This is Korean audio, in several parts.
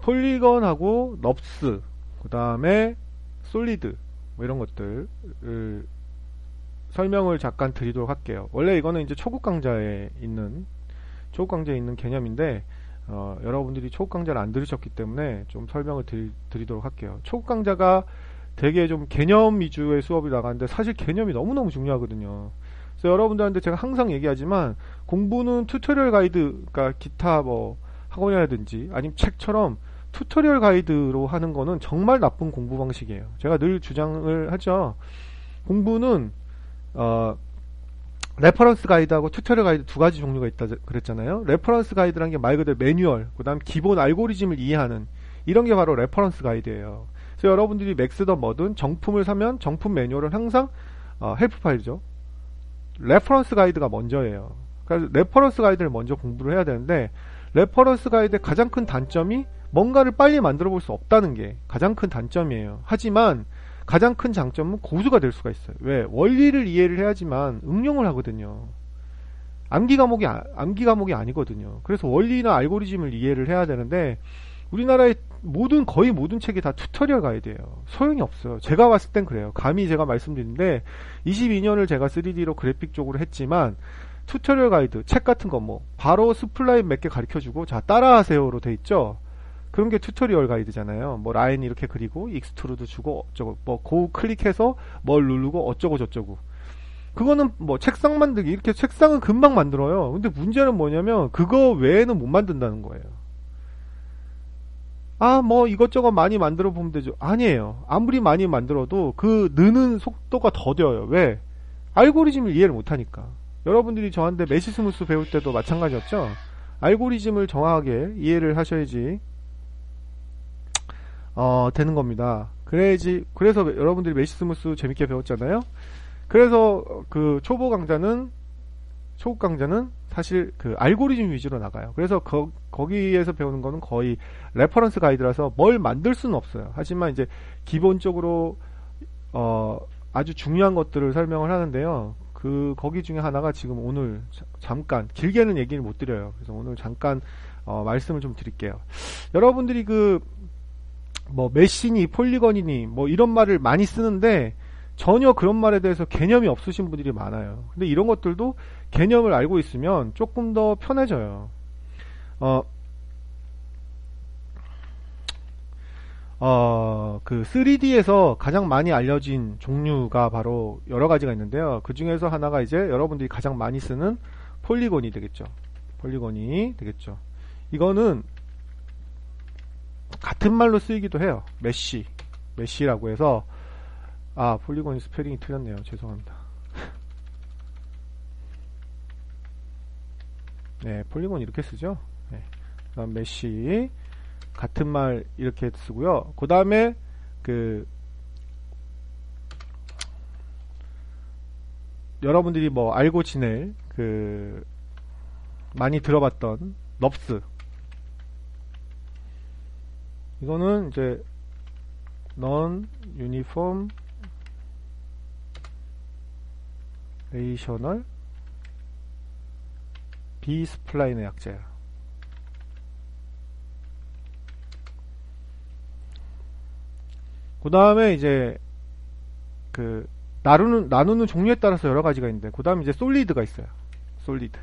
폴리건하고 넙스, 그 다음에 솔리드, 뭐 이런 것들 설명을 잠깐 드리도록 할게요. 원래 이거는 이제 초급 강좌에 있는 개념인데, 여러분들이 초급 강좌를 안 들으셨기 때문에 좀 설명을 드리도록 할게요. 초급 강좌가 되게 좀 개념 위주의 수업이 나가는데, 사실 개념이 너무너무 중요하거든요. 그래서 여러분들한테 제가 항상 얘기하지만, 공부는 튜토리얼 가이드, 그러니까 기타 뭐 학원이라든지 아니면 책처럼 튜토리얼 가이드로 하는 거는 정말 나쁜 공부 방식이에요. 제가 늘 주장을 하죠. 공부는 레퍼런스 가이드하고 튜토리얼 가이드 두 가지 종류가 있다 그랬잖아요. 레퍼런스 가이드라는 게 말 그대로 매뉴얼, 그 다음 기본 알고리즘을 이해하는 이런 게 바로 레퍼런스 가이드예요. 그래서 여러분들이 맥스든 뭐든 정품을 사면 정품 매뉴얼은 항상 헬프 파일이죠. 레퍼런스 가이드가 먼저예요. 그래서 레퍼런스 가이드를 먼저 공부를 해야 되는데, 레퍼런스 가이드의 가장 큰 단점이 뭔가를 빨리 만들어 볼 수 없다는 게 가장 큰 단점이에요. 하지만 가장 큰 장점은 고수가 될 수가 있어요. 왜? 원리를 이해를 해야지만 응용을 하거든요. 암기 과목이 아니거든요. 그래서 원리나 알고리즘을 이해를 해야 되는데, 우리나라의 거의 모든 책이 다 튜토리얼 가이드예요. 소용이 없어요. 제가 봤을 땐 그래요. 감히 제가 말씀드리는데, 22년을 제가 3D로 그래픽 쪽으로 했지만, 튜토리얼 가이드, 책 같은 거 바로 스플라인 몇 개 가르쳐주고, 자, 따라하세요로 돼 있죠? 그런 게 튜토리얼 가이드잖아요. 뭐, 라인 이렇게 그리고, 익스트루드 주고, 어쩌고, 고 클릭해서 뭘 누르고, 어쩌고 저쩌고. 그거는 책상 만들기, 이렇게 책상은 금방 만들어요. 근데 문제는 뭐냐면, 그거 외에는 못 만든다는 거예요. 이것저것 많이 만들어 보면 되죠. 아니에요. 아무리 많이 만들어도 그 느는 속도가 더뎌요. 왜? 알고리즘을 이해를 못하니까. 여러분들이 저한테 메시스무스 배울 때도 마찬가지였죠. 알고리즘을 정확하게 이해를 하셔야지 되는 겁니다. 그래서 여러분들이 메시스무스 재밌게 배웠잖아요. 그래서 그 초급 강좌는 사실 그 알고리즘 위주로 나가요. 그래서 거기에서 배우는 거는 거의 레퍼런스 가이드라서 뭘 만들 수는 없어요. 하지만 이제 기본적으로 아주 중요한 것들을 설명을 하는데요. 거기 중에 하나가 지금 오늘 잠깐 길게는 얘기를 못 드려요. 그래서 오늘 잠깐 말씀을 좀 드릴게요. 여러분들이 메시니 폴리건이니 이런 말을 많이 쓰는데, 전혀 그런 말에 대해서 개념이 없으신 분들이 많아요. 근데 이런 것들도 개념을 알고 있으면 조금 더 편해져요. 그 3D에서 가장 많이 알려진 종류가 바로 여러 가지가 있는데요. 그 중에서 하나가 이제 여러분들이 가장 많이 쓰는 폴리곤이 되겠죠. 이거는 같은 말로 쓰이기도 해요. 메시라고 해서, 폴리곤이 스페링이 틀렸네요. 죄송합니다. 네, 폴리곤 이렇게 쓰죠. 네. 그다음 메시, 같은 말 이렇게 쓰고요. 그 다음에 여러분들이 알고 지낼 많이 들어봤던 넙스, 이거는 이제 non uniform 레이셔널 비스플라인의 약자야. 그 다음에 이제 나누는 종류에 따라서 여러 가지가 있는데, 그 다음에 이제 솔리드가 있어요. 솔리드.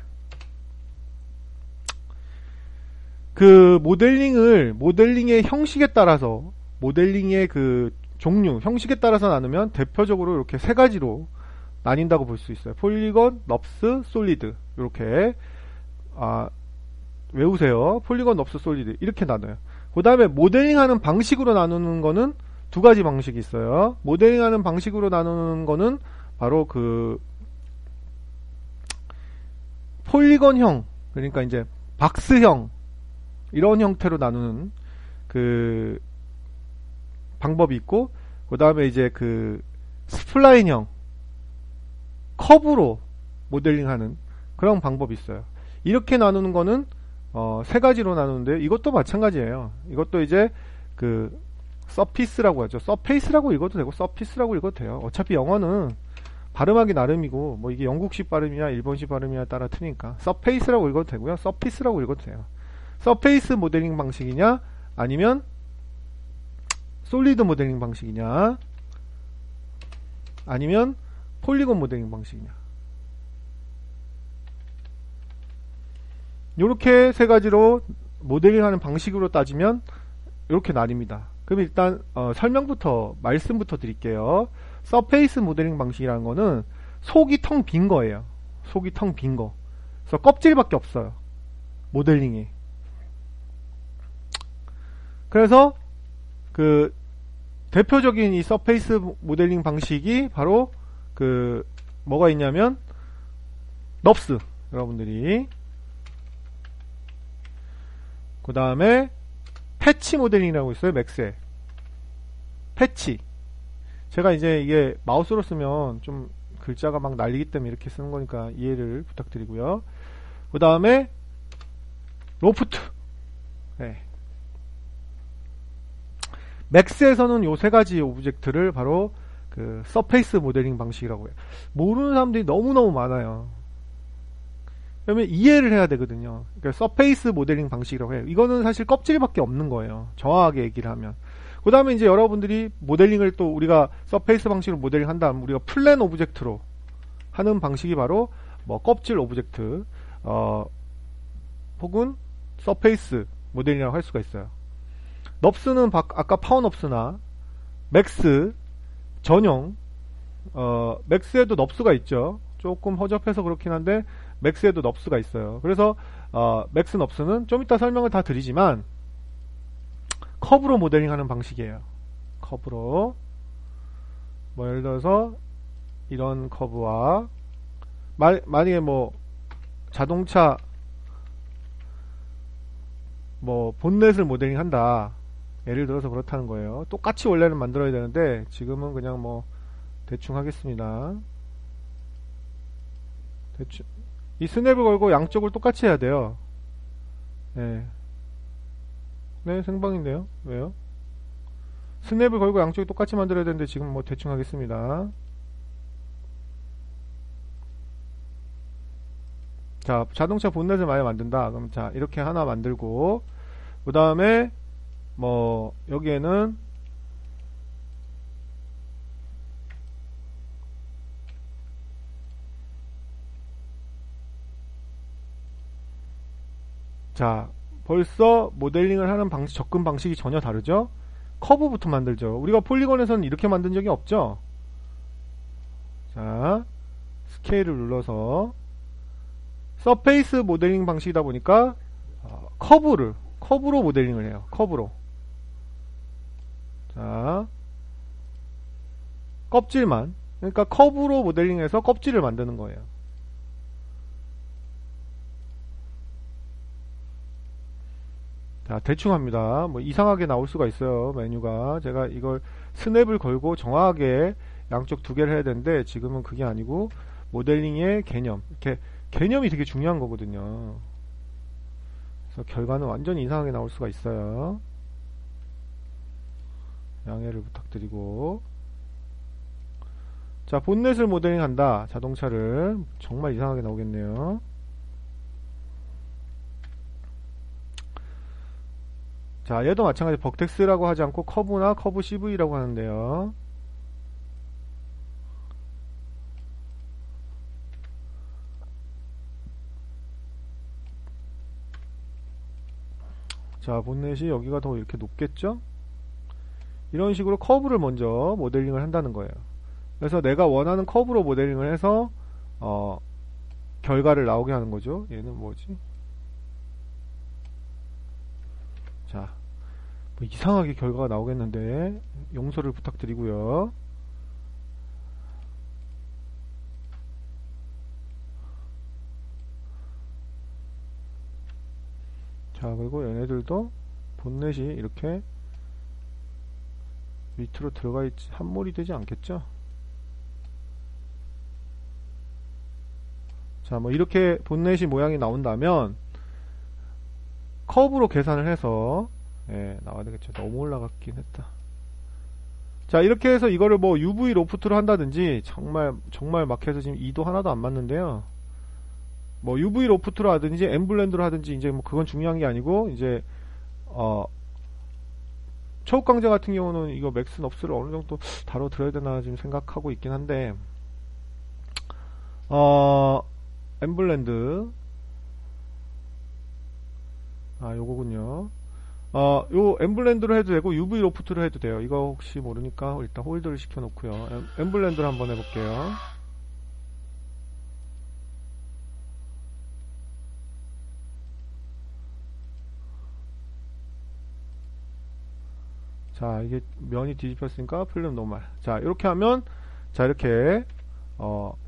모델링의 형식에 따라서, 모델링의 종류, 형식에 따라서 나누면 대표적으로 이렇게 세 가지로 나뉜다고 볼 수 있어요. 폴리건, 넙스, 솔리드. 이렇게 외우세요. 폴리건, 넙스, 솔리드. 이렇게 나눠요. 그 다음에 모델링하는 방식으로 나누는 거는 두 가지 방식이 있어요. 모델링하는 방식으로 나누는 거는 바로 폴리건형, 그러니까 이제 박스형, 이런 형태로 나누는 방법이 있고, 그 다음에 이제 스플라인형, 커브로 모델링하는 그런 방법이 있어요. 이렇게 나누는 거는 세 가지로 나누는데, 이것도 마찬가지예요. 이것도 이제 서피스라고 하죠. 서페이스라고 읽어도 되고 서피스라고 읽어도 돼요. 어차피 영어는 발음하기 나름이고, 이게 영국식 발음이냐 일본식 발음이냐 따라 트니까 서페이스라고 읽어도 되고요. 서피스라고 읽어도 돼요. 서페이스 모델링 방식이냐 아니면 솔리드 모델링 방식이냐, 아니면 폴리곤 모델링 방식이냐. 요렇게 세 가지로 모델링하는 방식으로 따지면 이렇게 나뉩니다. 그럼 일단 설명부터 말씀부터 드릴게요. 서페이스 모델링 방식이라는 거는 속이 텅 빈 거예요. 속이 텅 빈 거. 그래서 껍질밖에 없어요. 모델링이. 그래서 그 대표적인 이 서페이스 모델링 방식이 바로 그 뭐가 있냐면 넙스, 여러분들이. 그 다음에 패치 모델링이라고 있어요. 맥스에 패치. 제가 이제 이게 마우스로 쓰면 좀 글자가 막 날리기 때문에 이렇게 쓰는 거니까 이해를 부탁드리고요. 그 다음에 로프트. 네. 맥스에서는 요 세 가지 오브젝트를 바로 그 서페이스 모델링 방식이라고 해요. 모르는 사람들이 너무너무 많아요. 그러면 이해를 해야 되거든요. 그러니까 서페이스 모델링 방식이라고 해요. 이거는 사실 껍질밖에 없는 거예요. 정확하게 얘기를 하면. 그 다음에 이제 여러분들이 모델링을 또 우리가 서페이스 방식으로 모델링 한다면 우리가 플랜 오브젝트로 하는 방식이 바로 뭐 껍질 오브젝트 혹은 서페이스 모델링이라고 할 수가 있어요. 넙스는 아까 파워넙스나 맥스 전용 맥스에도 넙스가 있죠. 조금 허접해서 그렇긴 한데 맥스에도 넙스가 있어요. 그래서 맥스 넙스는 좀 이따 설명을 다 드리지만 커브로 모델링하는 방식이에요. 커브로 뭐 예를 들어서 이런 커브와 만약에 뭐 자동차 뭐 본넷을 모델링 한다. 예를 들어서 그렇다는 거예요. 똑같이 원래는 만들어야 되는데 지금은 그냥 뭐 대충 하겠습니다. 대충 이 스냅을 걸고 양쪽을 똑같이 해야 돼요. 네, 네 생방인데요. 왜요? 스냅을 걸고 양쪽이 똑같이 만들어야 되는데 지금 뭐 대충 하겠습니다. 자, 자동차 본넷을 많이 만든다. 그럼 자, 이렇게 하나 만들고 그 다음에 뭐 여기에는 자, 벌써 모델링을 하는 방식, 접근 방식이 전혀 다르죠? 커브부터 만들죠. 우리가 폴리곤에서는 이렇게 만든 적이 없죠? 자, 스케일을 눌러서 서페이스 모델링 방식이다 보니까 커브로 모델링을 해요. 커브로. 자, 껍질만. 그러니까 커브로 모델링해서 껍질을 만드는 거예요. 자, 대충 합니다. 뭐 이상하게 나올 수가 있어요. 메뉴가. 제가 이걸 스냅을 걸고 정확하게 양쪽 두 개를 해야 되는데 지금은 그게 아니고 모델링의 개념. 이렇게 개념이 되게 중요한 거거든요. 그래서 결과는 완전히 이상하게 나올 수가 있어요. 양해를 부탁드리고. 자, 본넷을 모델링 한다. 자동차를. 정말 이상하게 나오겠네요. 자, 얘도 마찬가지 버텍스라고 하지 않고 커브나 커브 CV라고 하는데요. 자, 본넷이 여기가 더 이렇게 높겠죠? 이런 식으로 커브를 먼저 모델링을 한다는 거예요. 그래서 내가 원하는 커브로 모델링을 해서 결과를 나오게 하는 거죠. 얘는 뭐지? 자, 뭐 이상하게 결과가 나오겠는데 용서를 부탁드리고요. 자, 그리고 얘네들도 본넷이 이렇게 밑으로 들어가 있지, 함몰이 되지 않겠죠? 자, 뭐 이렇게 본넷이 모양이 나온다면 커브로 계산을 해서 나와야 되겠죠. 너무 올라갔긴 했다. 자, 이렇게 해서 이거를 뭐 UV 로프트로 한다든지 정말 막해서 지금 2도 하나도 안 맞는데요. 뭐 UV 로프트로 하든지 엠블렌드로 하든지 이제 뭐 그건 중요한 게 아니고 이제 초급 강좌 같은 경우는 이거 맥스 넙스를 어느 정도 다뤄드려야 되나 지금 생각하고 있긴 한데, 엠블랜드. 요거군요. 요 엠블랜드로 해도 되고, UV 로프트로 해도 돼요. 이거 혹시 모르니까 일단 홀드를 시켜놓고요. 엠블랜드로 한번 해볼게요. 자, 이게 면이 뒤집혔으니까 필름 노멀. 자, 이렇게 하면, 자, 이렇게,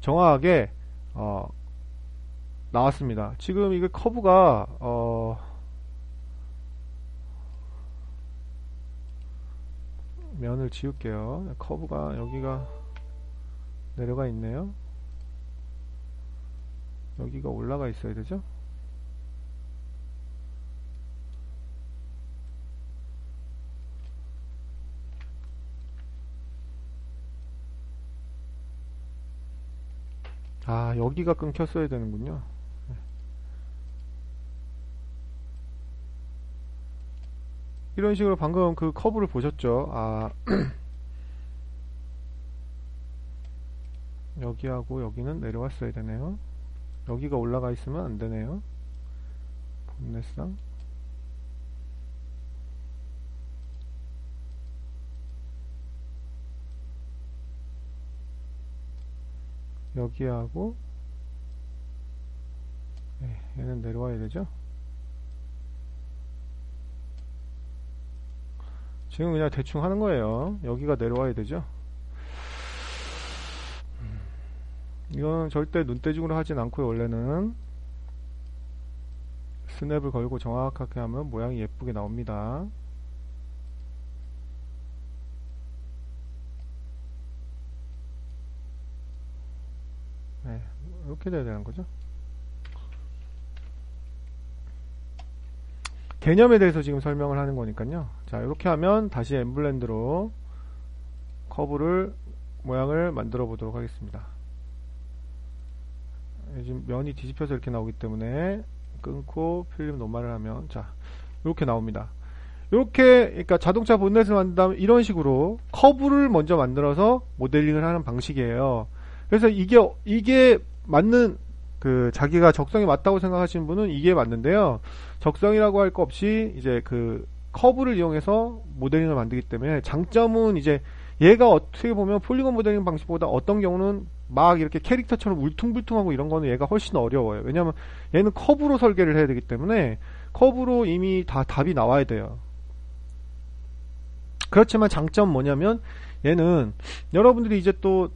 정확하게, 나왔습니다. 지금 이게 커브가, 면을 지울게요. 커브가 여기가 내려가 있네요. 여기가 올라가 있어야 되죠? 여기가 끊겼어야 되는군요. 이런 식으로 방금 그 커브를 보셨죠? 여기하고 여기는 내려왔어야 되네요. 여기가 올라가 있으면 안 되네요. 본넷상. 여기하고 얘는 내려와야 되죠. 지금 그냥 대충 하는 거예요. 여기가 내려와야 되죠. 이건 절대 눈대중으로 하진 않고요. 원래는 스냅을 걸고 정확하게 하면 모양이 예쁘게 나옵니다. 이렇게 돼야 되는 거죠. 개념에 대해서 지금 설명을 하는 거니까요. 자, 이렇게 하면 다시 엠블랜드로 커브를 모양을 만들어 보도록 하겠습니다. 지금 면이 뒤집혀서 이렇게 나오기 때문에 끊고 필름 노멀을 하면, 자, 이렇게 나옵니다. 이렇게, 그러니까 자동차 본넷을 만든다면 이런 식으로 커브를 먼저 만들어서 모델링을 하는 방식이에요. 그래서 이게 맞는, 자기가 적성이 맞다고 생각하시는 분은 이게 맞는데요. 적성이라고 할 거 없이 이제 커브를 이용해서 모델링을 만들기 때문에 장점은 이제 얘가 어떻게 보면 폴리곤 모델링 방식보다 어떤 경우는 막 이렇게 캐릭터처럼 울퉁불퉁하고 이런 거는 얘가 훨씬 어려워요. 왜냐면 얘는 커브로 설계를 해야 되기 때문에 커브로 이미 다 답이 나와야 돼요. 그렇지만 장점 뭐냐면 얘는 여러분들이 이제 또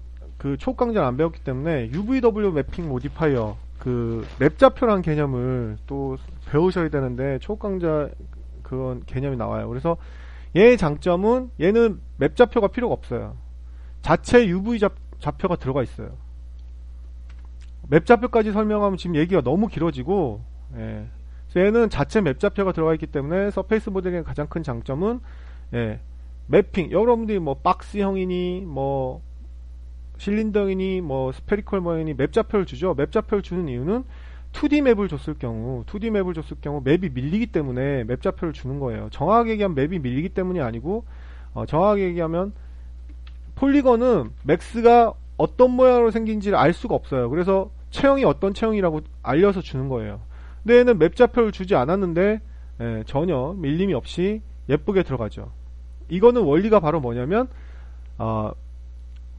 초급 강좌를 안 배웠기 때문에 UVW 매핑 모디파이어 맵 좌표라는 개념을 또 배우셔야 되는데 초급 강좌 그건 개념이 나와요. 그래서 얘의 장점은 얘는 맵 좌표가 필요가 없어요. 자체 UV 좌표가 들어가 있어요. 맵 좌표까지 설명하면 지금 얘기가 너무 길어지고, 그래서 얘는 자체 맵 좌표가 들어가 있기 때문에 서페이스 모델링의 가장 큰 장점은 매핑. 여러분들이 뭐 박스형이니 뭐 실린더이니 뭐 스페리컬 모양이니 맵 좌표를 주죠. 맵 좌표를 주는 이유는 2D 맵을 줬을 경우 맵이 밀리기 때문에 맵 좌표를 주는 거예요. 정확하게 얘기하면 맵이 밀리기 때문이 아니고, 정확하게 얘기하면 폴리건은 맥스가 어떤 모양으로 생긴지를 알 수가 없어요. 그래서 체형이 어떤 체형이라고 알려서 주는 거예요. 근데 얘는 맵 좌표를 주지 않았는데 전혀 밀림이 없이 예쁘게 들어가죠. 이거는 원리가 바로 뭐냐면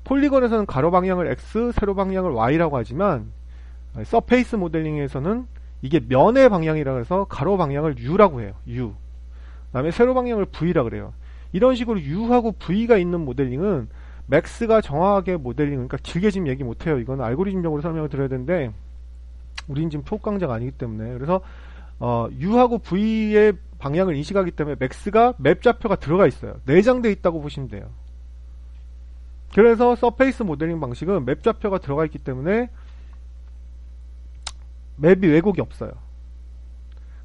폴리건에서는 가로 방향을 X, 세로 방향을 Y라고 하지만 서페이스 모델링에서는 이게 면의 방향이라 해서 가로 방향을 U라고 해요. U. 그 다음에 세로 방향을 V라고 그래요. 이런 식으로 U하고 V가 있는 모델링은 맥스가 정확하게 모델링, 그러니까 길게 지금 얘기 못해요. 이건 알고리즘적으로 설명을 드려야 되는데 우린 지금 초급 강좌가 아니기 때문에. 그래서 U하고 V의 방향을 인식하기 때문에 맥스가 맵 좌표가 들어가 있어요. 내장되어 있다고 보시면 돼요. 그래서 서페이스 모델링 방식은 맵 좌표가 들어가 있기 때문에 맵이 왜곡이 없어요.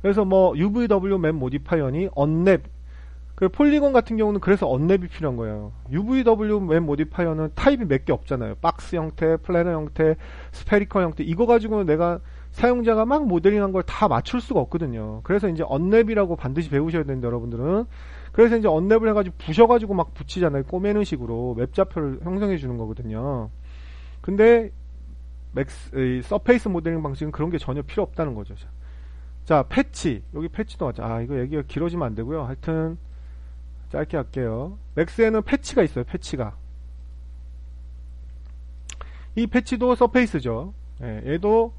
그래서 뭐 UVW 맵 모디파이어니 언랩, 폴리곤 같은 경우는 그래서 언랩이 필요한 거예요. UVW 맵 모디파이어는 타입이 몇 개 없잖아요. 박스 형태, 플래너 형태, 스페리컬 형태. 이거 가지고는 내가 사용자가 막 모델링한 걸 다 맞출 수가 없거든요. 그래서 이제 언랩이라고 반드시 배우셔야 되는데 여러분들은 그래서 이제 언랩을 해가지고 부셔가지고 막 붙이잖아요. 꼬매는 식으로 맵 좌표를 형성해 주는 거거든요. 근데 서페이스 모델링 방식은 그런 게 전혀 필요 없다는 거죠. 자, 패치. 여기 패치도 맞죠. 이거 얘기가 길어지면 안 되고요. 하여튼 짧게 할게요. 맥스에는 패치가 있어요. 패치가. 이 패치도 서페이스죠. 얘도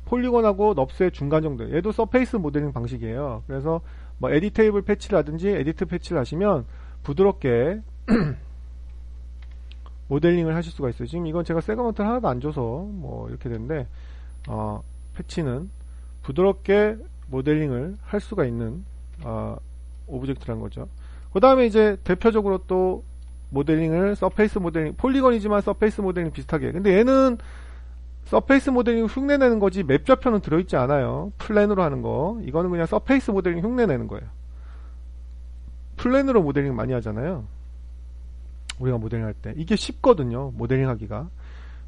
폴리곤하고 넙스의 중간 정도. 얘도 서페이스 모델링 방식이에요. 그래서 뭐 에디테이블 패치를 하든지 에디트 패치를 하시면 부드럽게 모델링을 하실 수가 있어요. 지금 이건 제가 세그먼트를 하나도 안 줘서 뭐 이렇게 되는데 패치는 부드럽게 모델링을 할 수가 있는 오브젝트라는 거죠. 그 다음에 이제 대표적으로 또 모델링을 서페이스 모델링, 폴리건이지만 서페이스 모델링 비슷하게. 근데 얘는 서페이스 모델링 흉내내는 거지 맵 좌표는 들어있지 않아요. 플랜으로 하는 거. 이거는 그냥 서페이스 모델링 흉내내는 거예요. 플랜으로 모델링 많이 하잖아요. 우리가 모델링 할 때. 이게 쉽거든요. 모델링 하기가.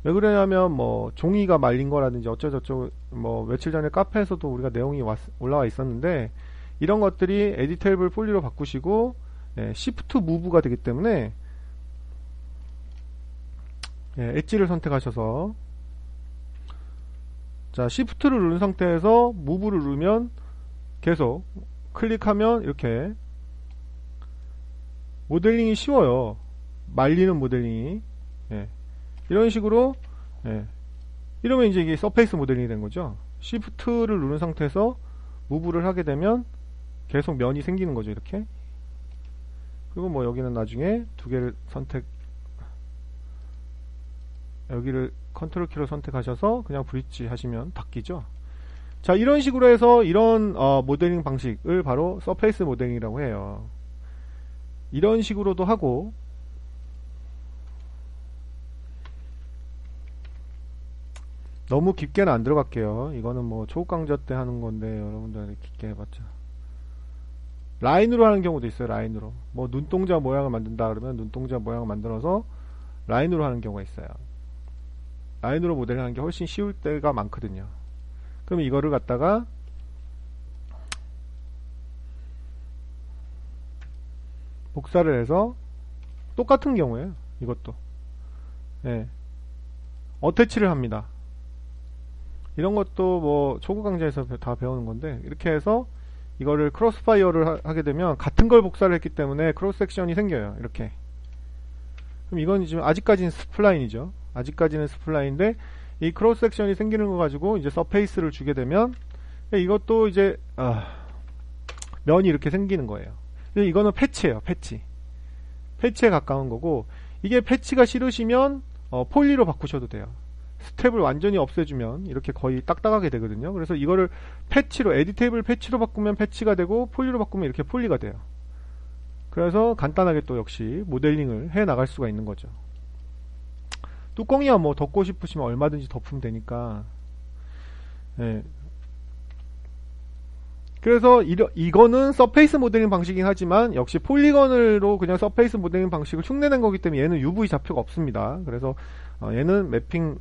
왜 그러냐면 뭐 종이가 말린 거라든지 어쩌저쩌고 뭐 며칠 전에 카페에서도 우리가 내용이 올라와 있었는데 이런 것들이 에디테이블 폴리로 바꾸시고 시프트 무브가 되기 때문에 엣지를 선택하셔서 자, 시프트를 누른 상태에서 무브를 누르면 계속 클릭하면 이렇게 모델링이 쉬워요. 말리는 모델링이. 이런 식으로 이러면 이제 이게 서페이스 모델링이 된 거죠. 시프트를 누른 상태에서 무브를 하게 되면 계속 면이 생기는 거죠. 이렇게. 그리고 뭐 여기는 나중에 두 개를 여기를 컨트롤 키로 선택하셔서 그냥 브릿지 하시면 바뀌죠. 자, 이런 식으로 해서 이런 모델링 방식을 바로 서페이스 모델링이라고 해요. 이런 식으로도 하고 너무 깊게는 안 들어갈게요. 이거는 뭐 초급 강좌 때 하는 건데 여러분들 깊게 해봤자 라인으로 하는 경우도 있어요. 라인으로 뭐 눈동자 모양을 만든다 그러면 눈동자 모양을 만들어서 라인으로 하는 경우가 있어요. 라인으로 모델링하는 게 훨씬 쉬울 때가 많거든요. 그럼 이거를 갖다가 복사를 해서 똑같은 경우에요. 이것도 어태치를 합니다. 이런 것도 뭐 초급 강좌에서 다 배우는 건데 이렇게 해서 이거를 크로스파이어를 하게 되면 같은 걸 복사를 했기 때문에 크로스 섹션이 생겨요. 이렇게. 그럼 이건 지금 아직까지는 스플라인이죠. 아직까지는 스플라인인데 이 크로스 섹션이 생기는 거 가지고 이제 서페이스를 주게 되면 이것도 이제 면이 이렇게 생기는 거예요. 이거는 패치예요. 패치에 가까운 거고 이게 패치가 싫으시면 폴리로 바꾸셔도 돼요. 스텝을 완전히 없애주면 이렇게 거의 딱딱하게 되거든요. 그래서 이거를 패치로 에디테이블 패치로 바꾸면 패치가 되고 폴리로 바꾸면 이렇게 폴리가 돼요. 그래서 간단하게 또 역시 모델링을 해 나갈 수가 있는 거죠. 뚜껑이야 뭐 덮고 싶으시면 얼마든지 덮으면 되니까. 그래서 이거는 서페이스 모델링 방식이긴 하지만 역시 폴리건으로 그냥 서페이스 모델링 방식을 흉내낸 거기 때문에 얘는 UV 좌표가 없습니다. 그래서 얘는 매핑을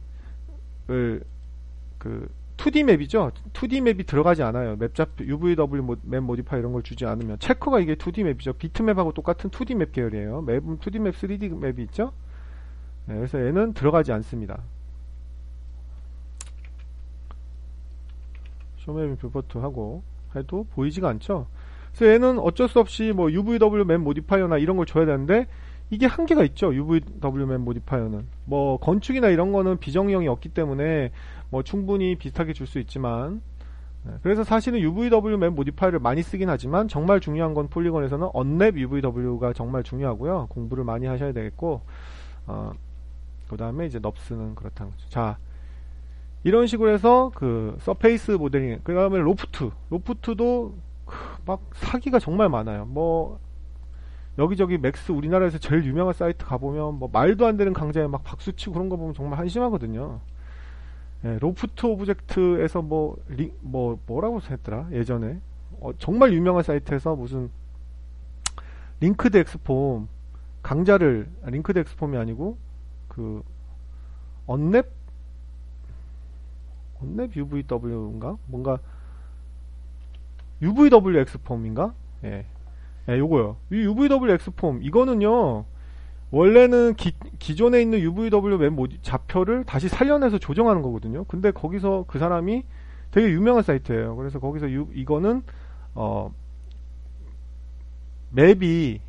2D 맵이죠. 2D 맵이 들어가지 않아요. 맵 좌표, UVW 맵 모디파이 이런 걸 주지 않으면. 체커가 이게 2D 맵이죠. 비트맵하고 똑같은 2D 맵 계열이에요. 맵은 2D 맵, 3D 맵이 있죠. 그래서 얘는 들어가지 않습니다. 쇼맵이 뷰버트 하고 해도 보이지가 않죠. 그래서 얘는 어쩔 수 없이 뭐 UVW 맵 모디파이어나 이런 걸 줘야 되는데 이게 한계가 있죠. UVW 맵 모디파이어는 뭐 건축이나 이런 거는 비정형이 없기 때문에 뭐 충분히 비슷하게 줄 수 있지만 그래서 사실은 UVW 맵 모디파이어를 많이 쓰긴 하지만 정말 중요한 건 폴리곤에서는 언랩 UVW가 정말 중요하고요. 공부를 많이 하셔야 되겠고 그 다음에 이제 넙스는 그렇다는 거죠. 자, 이런 식으로 해서 그 서페이스 모델링, 그 다음에 로프트도 막 사기가 정말 많아요. 뭐 여기저기 맥스 우리나라에서 제일 유명한 사이트 가보면 뭐 말도 안 되는 강좌에 막 박수치고 그런 거 보면 정말 한심하거든요. 로프트 오브젝트에서 뭐라고 했더라 예전에 정말 유명한 사이트에서 무슨 링크드 엑스폼 강좌를 링크드 엑스폼이 아니고 그 언랩 UVW인가 뭔가 UVW 엑스폼인가 예, 요거요. 이 UVW X폼 이거는요. 원래는 기존에 있는 UVW 맨 좌표를 다시 살려내서 조정하는 거거든요. 근데 거기서 그 사람이 되게 유명한 사이트예요. 그래서 거기서 이거는 맵이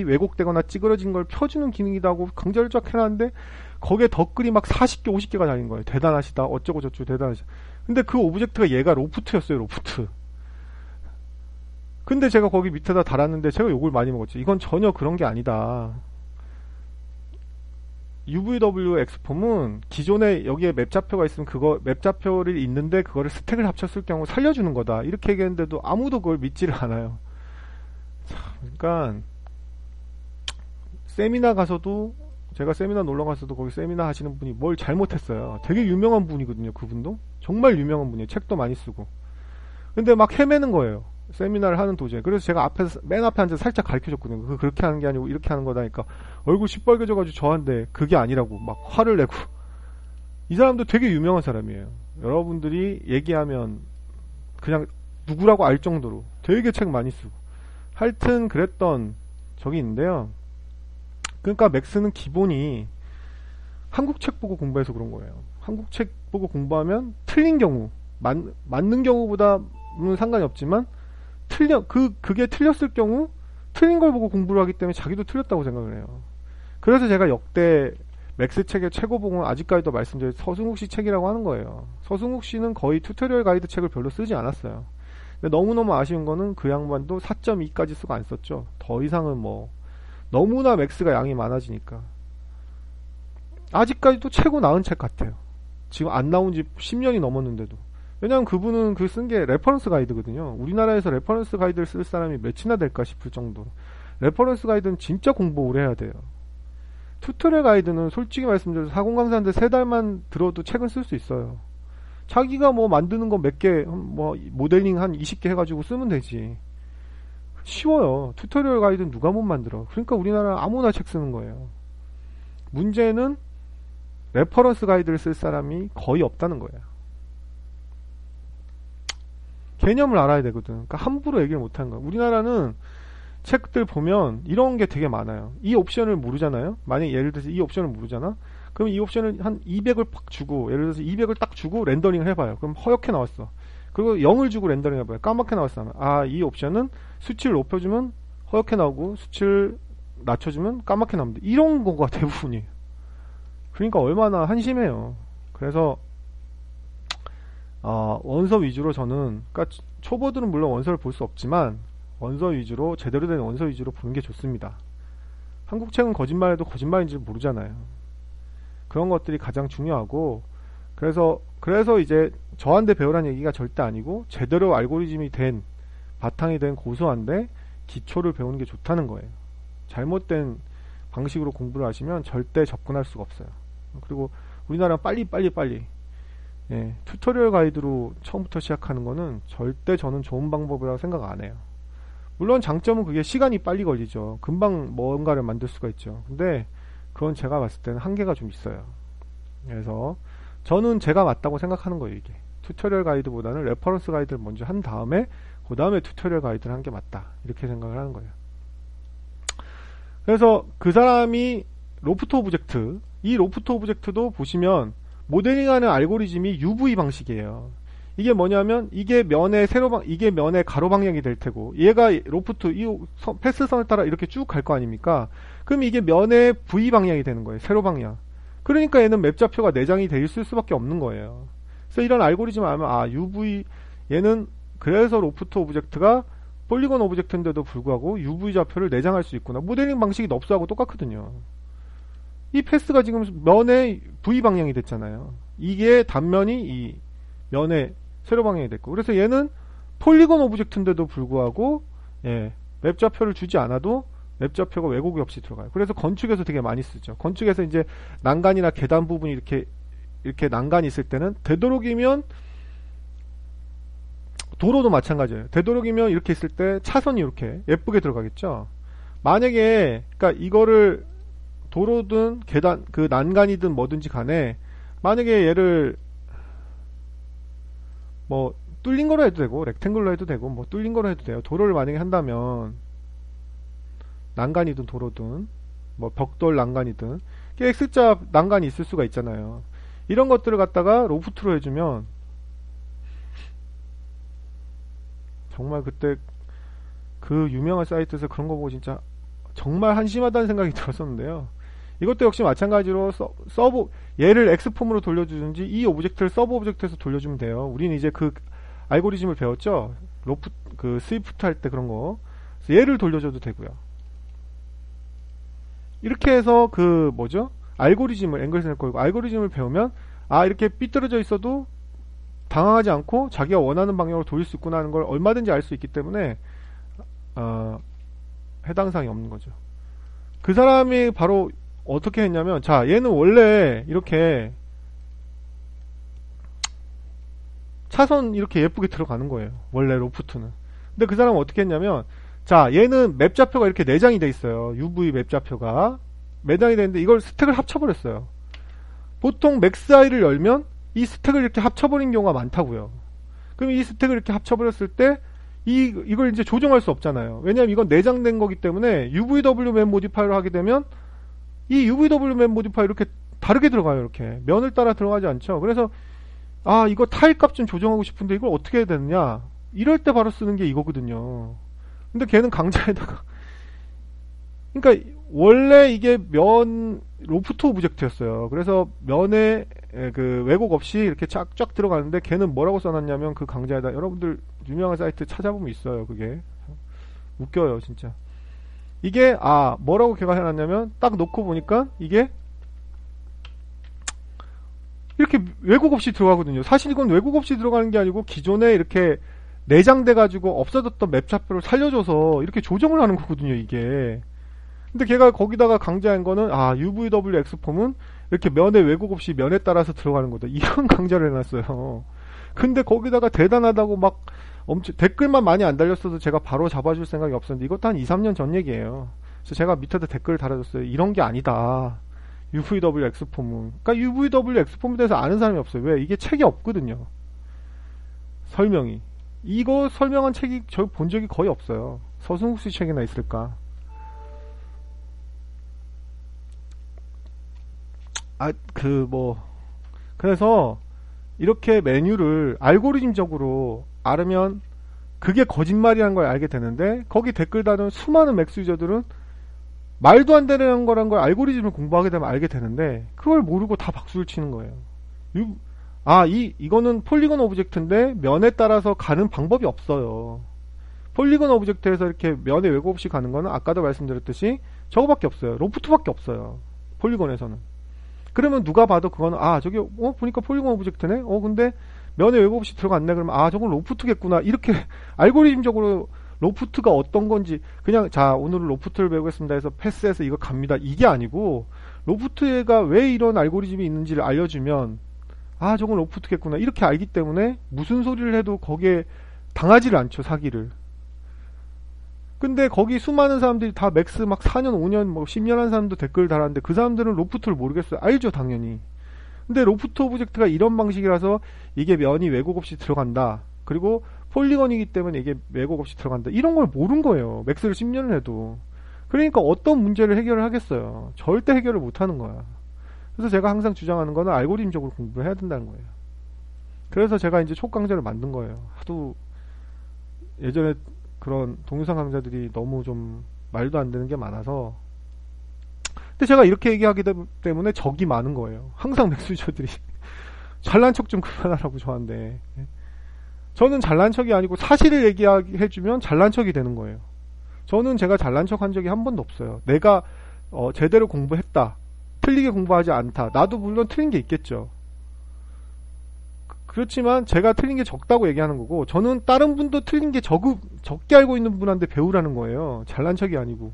왜곡되거나 찌그러진 걸 펴주는 기능이라고 강조를 쫙 해놨는데 거기에 덧글이 막 40개 50개가 달린 거예요. 대단하시다 어쩌고 저쩌고 대단하시다. 근데 그 오브젝트가 얘가 로프트였어요. 로프트. 근데 제가 거기 밑에다 달았는데 제가 욕을 많이 먹었죠. 이건 전혀 그런 게 아니다. UVW X폼은 기존에 여기에 맵 좌표가 있으면 그거 맵 좌표를 있는데 그거를 스택을 합쳤을 경우 살려주는 거다. 이렇게 얘기했는데도 아무도 그걸 믿지를 않아요. 그러니까 세미나 가서도 제가 세미나 놀러 가서도 거기 세미나 하시는 분이 뭘 잘못했어요. 되게 유명한 분이거든요. 그분도 정말 유명한 분이에요. 책도 많이 쓰고. 근데 막 헤매는 거예요. 세미나를 하는 도중에. 그래서 제가 맨 앞에 앉아서 살짝 가르쳐줬거든요. 그렇게 하는 게 아니고 이렇게 하는 거다니까 얼굴 시뻘개져가지고 저한테 그게 아니라고 막 화를 내고. 이 사람도 되게 유명한 사람이에요. 여러분들이 얘기하면 그냥 누구라고 알 정도로 되게 책 많이 쓰고. 하여튼 그랬던 적이 있는데요. 그러니까 맥스는 기본이 한국 책 보고 공부해서 그런 거예요. 한국 책 보고 공부하면 틀린 경우, 맞는 경우보다는 상관이 없지만 그게 틀렸을 경우 틀린 걸 보고 공부를 하기 때문에 자기도 틀렸다고 생각을 해요. 그래서 제가 역대 맥스 책의 최고봉은 아직까지도 말씀드린 서승욱 씨 책이라고 하는 거예요. 서승욱 씨는 거의 튜토리얼 가이드 책을 별로 쓰지 않았어요. 근데 너무너무 아쉬운 거는 그 양반도 4.2까지 쓰고 안 썼죠. 더 이상은 뭐 너무나 맥스가 양이 많아지니까 아직까지도 최고 나은 책 같아요. 지금 안 나온 지 10년이 넘었는데도. 왜냐면 그분은 그 쓴 게 레퍼런스 가이드거든요. 우리나라에서 레퍼런스 가이드를 쓸 사람이 몇이나 될까 싶을 정도로. 레퍼런스 가이드는 진짜 공부 오래 해야 돼요. 튜토리얼 가이드는 솔직히 말씀드려서 사공 강사인데 3달만 들어도 책은 쓸 수 있어요. 자기가 뭐 만드는 거 몇 개, 뭐 모델링 한 20개 해가지고 쓰면 되지. 쉬워요. 튜토리얼 가이드는 누가 못 만들어. 그러니까 우리나라 아무나 책 쓰는 거예요. 문제는 레퍼런스 가이드를 쓸 사람이 거의 없다는 거예요. 개념을 알아야 되거든. 그러니까 함부로 얘기를 못하는 거야. 우리나라는 책들 보면 이런 게 되게 많아요. 이 옵션을 모르잖아요. 만약 예를 들어서 이 옵션을 모르잖아. 그럼 이 옵션을 한 200을 팍 주고, 예를 들어서 200을 딱 주고 렌더링을 해봐요. 그럼 허옇게 나왔어. 그리고 0을 주고 렌더링 해봐요. 까맣게 나왔어. 아, 이 옵션은 수치를 높여주면 허옇게 나오고 수치를 낮춰주면 까맣게 나옵니다. 이런 거가 대부분이에요. 그러니까 얼마나 한심해요. 그래서 원서 위주로 저는, 그러니까 초보들은 물론 원서를 볼 수 없지만 원서 위주로, 제대로 된 원서 위주로 보는 게 좋습니다. 한국 책은 거짓말해도 거짓말인지 모르잖아요. 그런 것들이 가장 중요하고, 그래서 이제 저한테 배우라는 얘기가 절대 아니고 제대로 알고리즘이 된, 바탕이 된 고소한데 기초를 배우는 게 좋다는 거예요. 잘못된 방식으로 공부를 하시면 절대 접근할 수가 없어요. 그리고 우리나라는 빨리 예, 튜토리얼 가이드로 처음부터 시작하는 거는 절대 저는 좋은 방법이라고 생각 안 해요. 물론 장점은 그게 시간이 빨리 걸리죠. 금방 뭔가를 만들 수가 있죠. 근데 그건 제가 봤을 때는 한계가 좀 있어요. 그래서 저는 제가 맞다고 생각하는 거예요. 이게 튜토리얼 가이드보다는 레퍼런스 가이드를 먼저 한 다음에 그 다음에 튜토리얼 가이드를 한 게 맞다, 이렇게 생각을 하는 거예요. 그래서 그 사람이 로프트 오브젝트, 이 로프트 오브젝트도 보시면 모델링하는 알고리즘이 UV 방식이에요. 이게 뭐냐면 이게 면의 이게 면의 가로 방향이 될 테고, 얘가 로프트 이 패스선을 따라 이렇게 쭉 갈 거 아닙니까? 그럼 이게 면의 V 방향이 되는 거예요. 세로 방향. 그러니까 얘는 맵 좌표가 내장이 돼 있을 수밖에 없는 거예요. 그래서 이런 알고리즘을 알면 UV, 얘는 그래서 로프트 오브젝트가 폴리곤 오브젝트인데도 불구하고 UV 좌표를 내장할 수 있구나. 모델링 방식이 넙스하고 똑같거든요. 이 패스가 지금 면의 V 방향이 됐잖아요. 이게 단면이 이 면의 세로 방향이 됐고, 그래서 얘는 폴리곤 오브젝트인데도 불구하고 맵 좌표를 주지 않아도 맵 좌표가 왜곡이 없이 들어가요. 그래서 건축에서 되게 많이 쓰죠. 건축에서 이제 난간이나 계단 부분이 이렇게 난간이 있을 때는 되도록이면, 도로도 마찬가지예요. 되도록이면 이렇게 있을 때 차선이 이렇게 예쁘게 들어가겠죠. 만약에 그러니까 이거를 도로든 계단, 그 난간이든 뭐든지 간에 만약에 얘를 뭐 뚫린 거로 해도 되고 렉탱글로 해도 되고 뭐 뚫린 거로 해도 돼요. 도로를 만약에 한다면 난간이든 도로든 뭐 벽돌 난간이든 X자 난간이 있을 수가 있잖아요. 이런 것들을 갖다가 로프트로 해주면 정말 그때 그 유명한 사이트에서 그런 거 보고 진짜 정말 한심하다는 생각이 들었었는데요. 이것도 역시 마찬가지로 서브 얘를 X폼으로 돌려주든지 이 오브젝트를 서브 오브젝트에서 돌려주면 돼요. 우리는 이제 그 알고리즘을 배웠죠. 그 스위프트 할 때 그런 거. 그래서 얘를 돌려줘도 되고요. 이렇게 해서 그 뭐죠? 알고리즘을 앵글선을 걸고 알고리즘을 배우면 이렇게 삐뚤어져 있어도 당황하지 않고 자기가 원하는 방향으로 돌릴 수 있구나 하는 걸 얼마든지 알 수 있기 때문에 해당 사항이 없는 거죠. 그 사람이 바로 어떻게 했냐면 자 얘는 원래 이렇게 차선 이렇게 예쁘게 들어가는 거예요. 원래 로프트는. 근데 그 사람은 어떻게 했냐면 자 얘는 맵 좌표가 이렇게 내장이 돼 있어요. UV 맵 좌표가 내장이 되는데 이걸 스택을 합쳐버렸어요. 보통 맥스아이를 열면 이 스택을 이렇게 합쳐버린 경우가 많다고요. 그럼 이 스택을 이렇게 합쳐버렸을 때 이걸 이제 조정할 수 없잖아요. 왜냐하면 이건 내장된 거기 때문에 UVW 맵 모디파이를 하게 되면 이 UVW 맵 모디파이 이렇게 다르게 들어가요. 이렇게 면을 따라 들어가지 않죠. 그래서 이거 타일 값 좀 조정하고 싶은데 이걸 어떻게 해야 되느냐 이럴 때 바로 쓰는 게 이거거든요. 근데 걔는 강자에다가 그러니까 원래 이게 면 로프트 오브젝트였어요. 그래서 면에 그 왜곡 없이 이렇게 쫙쫙 들어가는데 걔는 뭐라고 써놨냐면 그 강자에다 여러분들 유명한 사이트 찾아보면 있어요. 그게 웃겨요 진짜. 이게 뭐라고 걔가 해놨냐면 딱 놓고 보니까 이게 이렇게 왜곡 없이 들어가거든요. 사실 이건 왜곡 없이 들어가는 게 아니고 기존에 이렇게 내장돼가지고 없어졌던 맵 좌표를 살려줘서 이렇게 조정을 하는 거거든요. 이게. 근데 걔가 거기다가 강자한 거는 UVW X폼은 이렇게 면에 왜곡 없이 면에 따라서 들어가는 거다. 이런 강좌를 해놨어요. 근데 거기다가 대단하다고 막 엄청 댓글만 많이 안 달렸어도 제가 바로 잡아줄 생각이 없었는데 이것도 한 2, 3년 전 얘기예요. 그래서 제가 밑에다 댓글을 달아줬어요. 이런 게 아니다. UVW X폼은. 그러니까 UVW X폼에 대해서 아는 사람이 없어요. 왜? 이게 책이 없거든요. 설명이. 이거 설명한 책이 저 본 적이 거의 없어요. 서승욱 씨 책이나 있을까? 그래서 이렇게 메뉴를 알고리즘적으로 알으면 그게 거짓말이라는 걸 알게 되는데 거기 댓글 다는 수많은 맥스 유저들은 말도 안 되는 거란 걸 알고리즘을 공부하게 되면 알게 되는데 그걸 모르고 다 박수를 치는 거예요. 이거는 폴리건 오브젝트인데 면에 따라서 가는 방법이 없어요. 폴리건 오브젝트에서 이렇게 면에 왜곡 없이 가는 거는 아까도 말씀드렸듯이 저거밖에 없어요. 로프트밖에 없어요. 폴리건에서는. 그러면 누가 봐도 그거는 저기 보니까 폴리건 오브젝트네. 근데 면에 왜곡 없이 들어갔네. 그러면 저건 로프트겠구나. 이렇게 알고리즘적으로 로프트가 어떤 건지 그냥 오늘은 로프트를 배우겠습니다 해서 패스해서 이거 갑니다. 이게 아니고 로프트가 왜 이런 알고리즘이 있는지를 알려주면 저건 로프트겠구나. 이렇게 알기 때문에 무슨 소리를 해도 거기에 당하지를 않죠. 사기를. 근데 거기 수많은 사람들이 다 맥스 막 4년, 5년, 10년 한 사람도 댓글 달았는데 그 사람들은 로프트를 모르겠어요. 알죠, 당연히. 근데 로프트 오브젝트가 이런 방식이라서 이게 면이 왜곡 없이 들어간다. 그리고 폴리건이기 때문에 이게 왜곡 없이 들어간다. 이런 걸 모른 거예요. 맥스를 10년을 해도. 그러니까 어떤 문제를 해결을 하겠어요. 절대 해결을 못 하는 거야. 그래서 제가 항상 주장하는 거는 알고리즘적으로 공부를 해야 된다는 거예요. 그래서 제가 이제 촉강좌를 만든 거예요. 하도 예전에 그런 동영상 강좌들이 너무 좀 말도 안 되는 게 많아서. 근데 제가 이렇게 얘기하기 때문에 적이 많은 거예요. 항상 맥스 유저들이 잘난 척 좀 그만하라고 저한테. 저는 잘난 척이 아니고 사실을 얘기해주면 잘난 척이 되는 거예요. 저는 제가 잘난 척 한 적이 한 번도 없어요. 내가 제대로 공부했다. 틀리게 공부하지 않다. 나도 물론 틀린 게 있겠죠. 그렇지만 제가 틀린 게 적다고 얘기하는 거고 저는 다른 분도 틀린 게 적게 알고 있는 분한테 배우라는 거예요. 잘난 척이 아니고.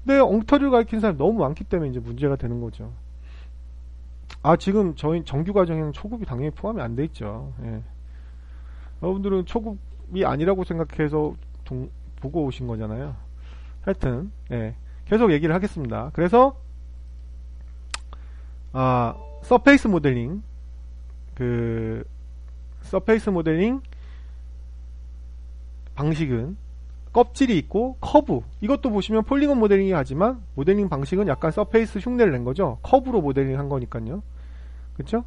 근데 엉터리를 가르치는 사람이 너무 많기 때문에 이제 문제가 되는 거죠. 지금 저희 정규 과정에는 초급이 당연히 포함이 안 돼 있죠. 예. 여러분들은 초급이 아니라고 생각해서 보고 오신 거잖아요. 하여튼 계속 얘기를 하겠습니다. 그래서 서페이스 모델링 서페이스 모델링 방식은 껍질이 있고 커브, 이것도 보시면 폴리곤 모델링이 하지만 모델링 방식은 약간 서페이스 흉내를 낸 거죠. 커브로 모델링 한 거니까요. 그쵸?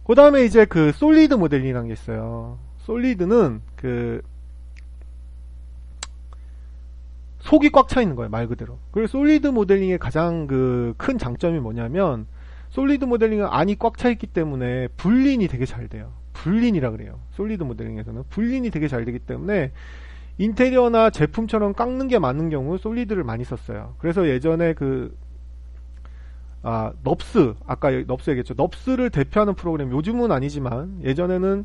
그 다음에 이제 그 솔리드 모델링이라는 게 있어요. 솔리드는 그 속이 꽉 차 있는 거예요, 말 그대로. 그리고 솔리드 모델링의 가장 그 큰 장점이 뭐냐면, 솔리드 모델링은 안이 꽉 차 있기 때문에 불린이 되게 잘 돼요. 불린이라 그래요. 솔리드 모델링에서는 불린이 되게 잘 되기 때문에 인테리어나 제품처럼 깎는 게 많은 경우 솔리드를 많이 썼어요. 그래서 예전에 넙스, 아까 넙스 얘기했죠. 넙스를 대표하는 프로그램, 요즘은 아니지만 예전에는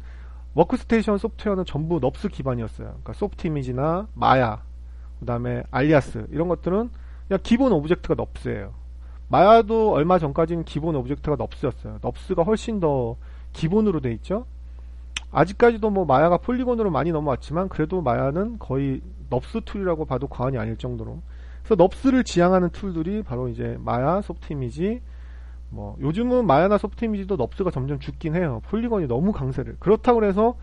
워크스테이션 소프트웨어는 전부 넙스 기반이었어요. 그러니까 소프트 이미지나 마야, 그 다음에 알리아스, 이런 것들은 그냥 기본 오브젝트가 넙스예요. 마야도 얼마 전까지는 기본 오브젝트가 넙스였어요. 넙스가 훨씬 더 기본으로 돼 있죠. 아직까지도 뭐 마야가 폴리곤으로 많이 넘어왔지만 그래도 마야는 거의 넙스 툴이라고 봐도 과언이 아닐 정도로. 그래서 넙스를 지향하는 툴들이 바로 이제 마야, 소프트 이미지, 뭐 요즘은 마야나 소프트 이미지도 넙스가 점점 죽긴 해요. 폴리곤이 너무 강세를. 그렇다고 해서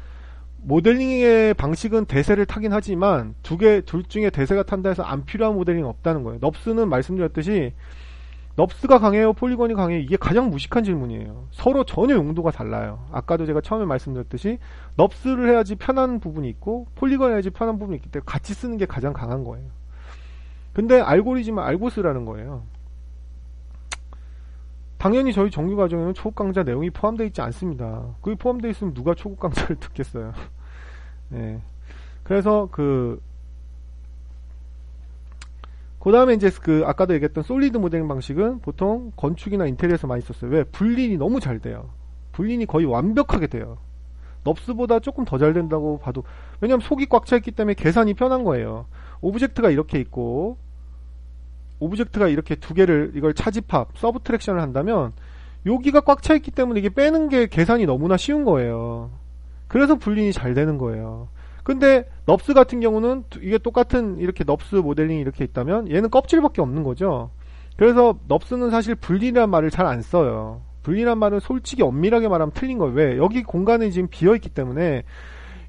모델링의 방식은 대세를 타긴 하지만 둘 중에 대세가 탄다 해서 안 필요한 모델링은 없다는 거예요. 넙스는 말씀드렸듯이 넙스가 강해요, 폴리곤이 강해요? 이게 가장 무식한 질문이에요. 서로 전혀 용도가 달라요. 아까도 제가 처음에 말씀드렸듯이 넙스를 해야지 편한 부분이 있고 폴리곤을 해야지 편한 부분이 있기 때문에 같이 쓰는 게 가장 강한 거예요. 근데 알고리즘을 알고 쓰라는 거예요. 당연히 저희 정규 과정에는 초급 강좌 내용이 포함되어 있지 않습니다. 그게 포함되어 있으면 누가 초급 강좌를 듣겠어요. 네. 그래서 그 다음에 이제 아까도 얘기했던 솔리드 모델링 방식은 보통 건축이나 인테리어에서 많이 썼어요. 왜? 불린이 너무 잘 돼요. 불린이 거의 완벽하게 돼요. 넙스보다 조금 더 잘 된다고 봐도, 왜냐면 속이 꽉 차 있기 때문에 계산이 편한 거예요. 오브젝트가 이렇게 있고, 오브젝트가 이렇게 두 개를, 이걸 차집합, 서브트랙션을 한다면, 여기가 꽉 차 있기 때문에 이게 빼는 게 계산이 너무나 쉬운 거예요. 그래서 불린이 잘 되는 거예요. 근데 넙스 같은 경우는 이게 똑같은 이렇게 넙스 모델링이 이렇게 있다면 얘는 껍질밖에 없는 거죠. 그래서 넙스는 사실 불린이란 말을 잘 안 써요. 불린이란 말은 솔직히 엄밀하게 말하면 틀린 거예요. 왜? 여기 공간이 지금 비어있기 때문에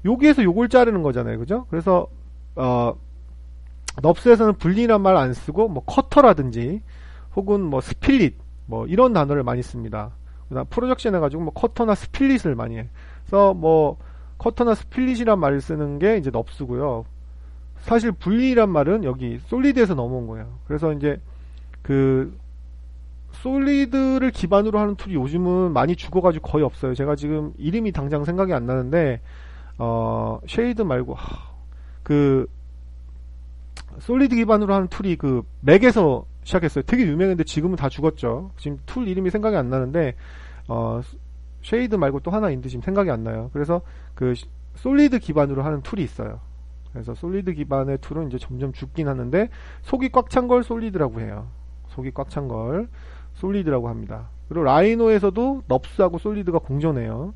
여기에서 요걸 자르는 거잖아요. 그죠? 그래서 넙스에서는 불린이란 말 안 쓰고 뭐 커터라든지 혹은 뭐 스필릿 뭐 이런 단어를 많이 씁니다. 그다음 프로젝션 해가지고 뭐 커터나 스필릿을 많이 해. 그래서 뭐 커터나 스필릿이란 말을 쓰는 게 이제 넙스고요. 사실 분리란 말은 여기 솔리드에서 넘어온 거예요. 그래서 이제 그 솔리드를 기반으로 하는 툴이 요즘은 많이 죽어가지고 거의 없어요. 제가 지금 이름이 당장 생각이 안 나는데 쉐이드 말고 그 솔리드 기반으로 하는 툴이 그 맥에서 시작했어요. 되게 유명했는데 지금은 다 죽었죠. 지금 툴 이름이 생각이 안 나는데 쉐이드 말고 또 하나 있는데 지금 생각이 안 나요. 그래서 그 솔리드 기반으로 하는 툴이 있어요. 그래서 솔리드 기반의 툴은 이제 점점 죽긴 하는데 속이 꽉 찬 걸 솔리드라고 해요. 속이 꽉 찬 걸 솔리드라고 합니다. 그리고 라이노에서도 넙스하고 솔리드가 공존해요.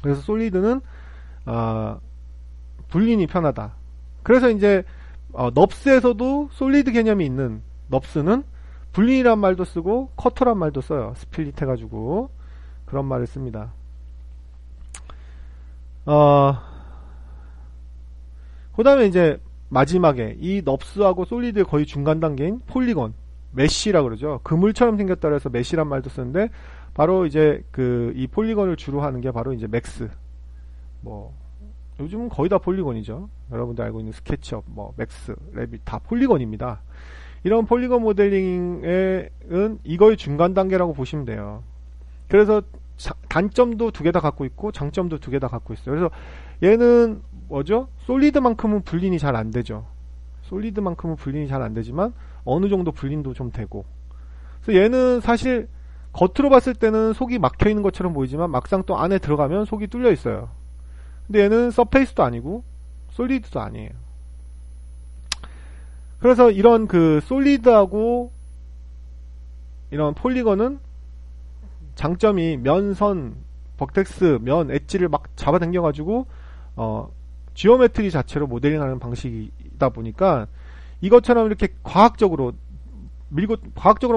그래서 솔리드는 분린이 편하다. 그래서 이제 넙스에서도 솔리드 개념이 있는 넙스는 분린이란 말도 쓰고 커터란 말도 써요. 스플릿 해가지고 그런 말을 씁니다. 그 다음에 이제 마지막에 이 넙스하고 솔리드의 거의 중간 단계인 폴리곤, 메쉬라 그러죠. 그물처럼 생겼다 그래서 메쉬란 말도 쓰는데 바로 이제 이 폴리곤을 주로 하는 게 바로 이제 맥스. 뭐 요즘은 거의 다 폴리곤이죠. 여러분들 알고 있는 스케치업, 뭐 맥스, 레빗 다 폴리곤입니다. 이런 폴리곤 모델링은 이거의 중간 단계라고 보시면 돼요. 그래서 단점도 두 개 다 갖고 있고 장점도 두 개 다 갖고 있어요. 그래서 얘는 뭐죠? 솔리드만큼은 분린이 잘 안 되죠. 솔리드만큼은 분린이 잘 안 되지만 어느 정도 분린도 좀 되고. 그래서 얘는 사실 겉으로 봤을 때는 속이 막혀 있는 것처럼 보이지만 막상 또 안에 들어가면 속이 뚫려 있어요. 근데 얘는 서페이스도 아니고 솔리드도 아니에요. 그래서 이런 그 솔리드하고 이런 폴리건은 장점이 면선, 버텍스, 면, 엣지를 막 잡아당겨가지고 지오메트리 자체로 모델링하는 방식이다 보니까 이것처럼 이렇게 과학적으로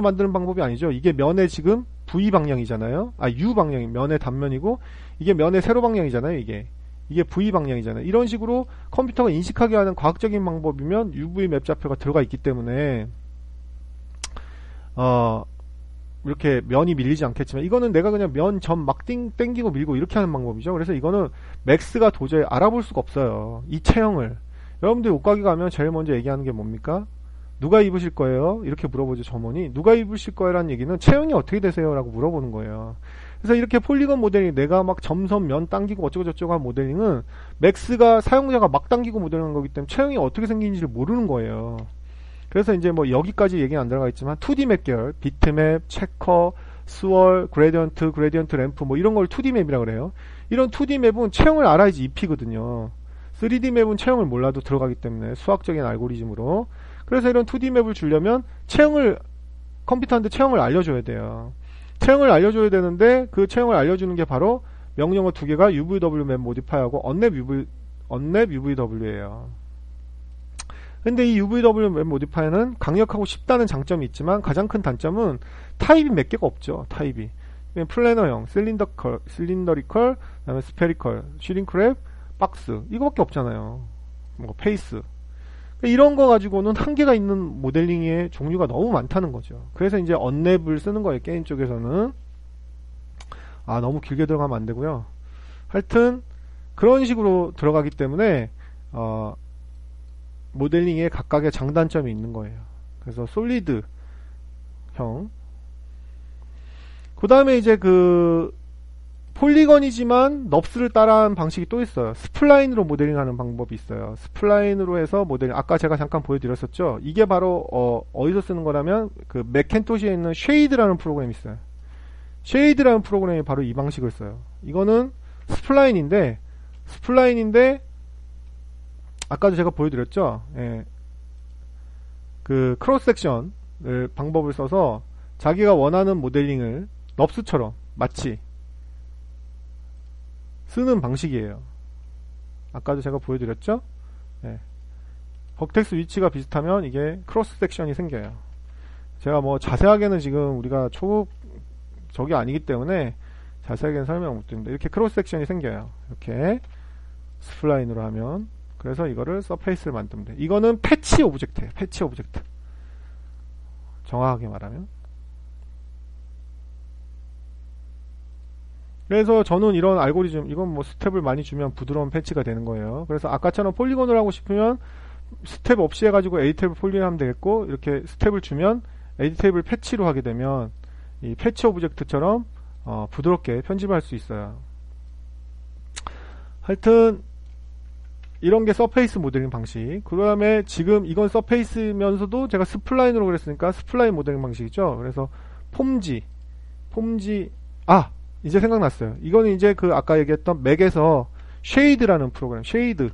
만드는 방법이 아니죠. 이게 면의 지금 V 방향이잖아요. U 방향이 면의 단면이고 이게 면의 세로 방향이잖아요. 이게 이게 V 방향이잖아요. 이런 식으로 컴퓨터가 인식하게 하는 과학적인 방법이면 UV 맵 좌표가 들어가 있기 때문에 이렇게 면이 밀리지 않겠지만, 이거는 내가 그냥 면 점 막 땡기고 밀고 이렇게 하는 방법이죠. 그래서 이거는 맥스가 도저히 알아볼 수가 없어요. 이 체형을. 여러분들이 옷가게 가면 제일 먼저 얘기하는 게 뭡니까? 누가 입으실 거예요? 이렇게 물어보죠, 점원이. 누가 입으실 거예요? 라는 얘기는 체형이 어떻게 되세요? 라고 물어보는 거예요. 그래서 이렇게 폴리건 모델링, 내가 막 점선 면 당기고 어쩌고저쩌고 한 모델링은 맥스가 사용자가 막 당기고 모델링한 거기 때문에 체형이 어떻게 생긴지를 모르는 거예요. 그래서 이제 뭐 여기까지 얘기는 안 들어가 있지만 2D 맵 계열, 비트맵, 체커, 스월, 그레디언트, 그레디언트 램프 뭐 이런 걸 2D 맵이라 그래요. 이런 2D 맵은 체형을 알아야지 입히거든요. 3D 맵은 체형을 몰라도 들어가기 때문에 수학적인 알고리즘으로. 그래서 이런 2D 맵을 주려면 컴퓨터한테 체형을 알려줘야 돼요. 체형을 알려줘야 되는데 그 체형을 알려주는 게 바로 명령어 두 개가 UVW 맵 모디파이하고 언랩 UVW예요. 근데 이 UVW 맵 모디파이어는 강력하고 쉽다는 장점이 있지만 가장 큰 단점은 타입이 몇 개가 없죠. 타입이. 플래너형, 실린더리컬, 그다음에 스페리컬, 슈링크랩, 박스 이거밖에 없잖아요. 뭐 페이스. 이런 거 가지고는 한계가 있는 모델링의 종류가 너무 많다는 거죠. 그래서 이제 언랩을 쓰는 거예요. 게임 쪽에서는. 너무 길게 들어가면 안 되고요. 하여튼 그런 식으로 들어가기 때문에 모델링에 각각의 장단점이 있는 거예요. 그래서 솔리드형. 그 다음에 이제 폴리건이지만 넙스를 따라한 방식이 또 있어요. 스플라인으로 모델링하는 방법이 있어요. 스플라인으로 해서 모델링, 아까 제가 잠깐 보여드렸었죠. 이게 바로 어디서 쓰는 거라면 그 맥켄토시에 있는 쉐이드라는 프로그램이 있어요. 쉐이드라는 프로그램이 바로 이 방식을 써요. 이거는 스플라인인데 아까도 제가 보여드렸죠. 예. 그 크로스 섹션을 방법을 써서 자기가 원하는 모델링을 넙스처럼 마치 쓰는 방식이에요. 아까도 제가 보여드렸죠. 예. 버텍스 위치가 비슷하면 이게 크로스 섹션이 생겨요. 제가 뭐 자세하게는 지금 우리가 저기 아니기 때문에 자세하게는 설명 못 드립니다. 이렇게 크로스 섹션이 생겨요. 이렇게 스플라인으로 하면. 그래서 이거를 서페이스를 만들면 돼. 이거는 패치 오브젝트예요. 패치 오브젝트. 정확하게 말하면. 그래서 저는 이런 알고리즘, 이건 뭐 스텝을 많이 주면 부드러운 패치가 되는 거예요. 그래서 아까처럼 폴리곤을 하고 싶으면 스텝 없이 해가지고 에디테이블 폴리곤 하면 되겠고, 이렇게 스텝을 주면 에디테이블 패치로 하게 되면 이 패치 오브젝트처럼 부드럽게 편집할 수 있어요. 하여튼 이런 게 서페이스 모델링 방식. 그 다음에 지금 이건 서페이스면서도 제가 스플라인으로 그랬으니까 스플라인 모델링 방식이죠. 그래서 폼지, 이제 생각났어요. 이거는 이제 아까 얘기했던 맥에서 쉐이드라는 프로그램, 쉐이드라는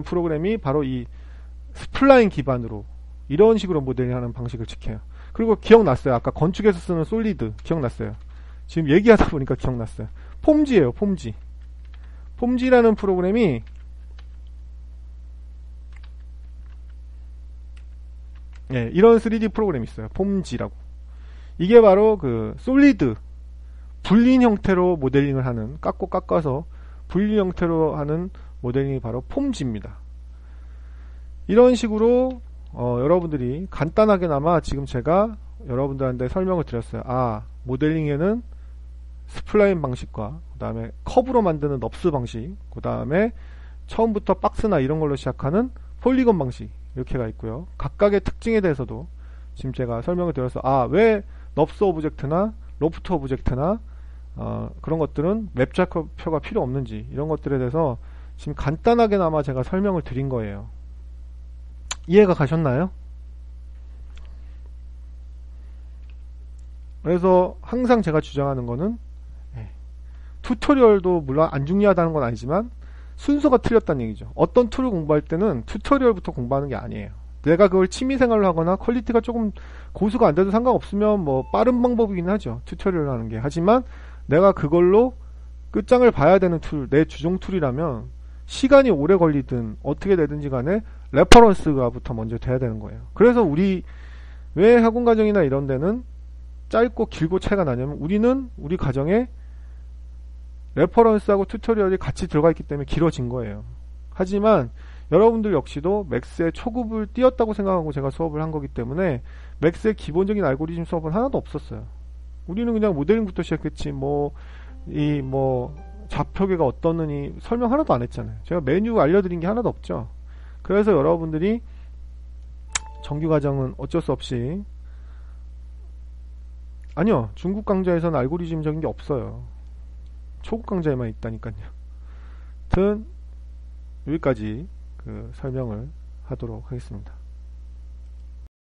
프로그램이 바로 이 스플라인 기반으로 이런 식으로 모델링하는 방식을 지켜요. 그리고 기억났어요. 아까 건축에서 쓰는 솔리드 기억났어요. 지금 얘기하다 보니까 기억났어요. 폼지예요. 폼지라는 프로그램이 이런 3D 프로그램이 있어요. 폼지라고. 이게 바로 솔리드 불린 형태로 모델링을 하는, 깎아서 불린 형태로 하는 모델링이 바로 폼지입니다. 이런 식으로 여러분들이 간단하게나마 지금 제가 여러분들한테 설명을 드렸어요. 모델링에는 스플라인 방식과 그 다음에 커브로 만드는 넙스 방식, 그 다음에 처음부터 박스나 이런 걸로 시작하는 폴리건 방식 이렇게가 있고요. 각각의 특징에 대해서도 지금 제가 설명을 드려서 왜 넙스 오브젝트나 로프트 오브젝트나 그런 것들은 맵 좌표가 필요 없는지 이런 것들에 대해서 지금 간단하게나마 제가 설명을 드린 거예요. 이해가 가셨나요? 그래서 항상 제가 주장하는 거는 튜토리얼도 물론 안 중요하다는 건 아니지만 순서가 틀렸다는 얘기죠. 어떤 툴을 공부할 때는 튜토리얼부터 공부하는 게 아니에요. 내가 그걸 취미생활로 하거나 퀄리티가 조금 고수가 안 돼도 상관없으면 뭐 빠른 방법이긴 하죠. 튜토리얼 하는 게. 하지만 내가 그걸로 끝장을 봐야 되는 툴, 내 주종 툴이라면 시간이 오래 걸리든 어떻게 되든지 간에 레퍼런스가부터 먼저 돼야 되는 거예요. 그래서 왜 학원과정이나 이런 데는 짧고 길고 차이가 나냐면 우리는 우리 과정에 레퍼런스하고 튜토리얼이 같이 들어가 있기 때문에 길어진 거예요. 하지만 여러분들 역시도 맥스의 초급을 띄었다고 생각하고 제가 수업을 한 거기 때문에 맥스의 기본적인 알고리즘 수업은 하나도 없었어요. 우리는 그냥 모델링부터 시작했지 좌표계가 어떻느니 설명 하나도 안 했잖아요. 제가 메뉴 알려드린 게 하나도 없죠. 그래서 여러분들이 정규과정은 어쩔 수 없이 아니요, 중국 강좌에서는 알고리즘적인 게 없어요. 초급 강좌에만 있다니까요. 아무튼 여기까지 설명을 하도록 하겠습니다.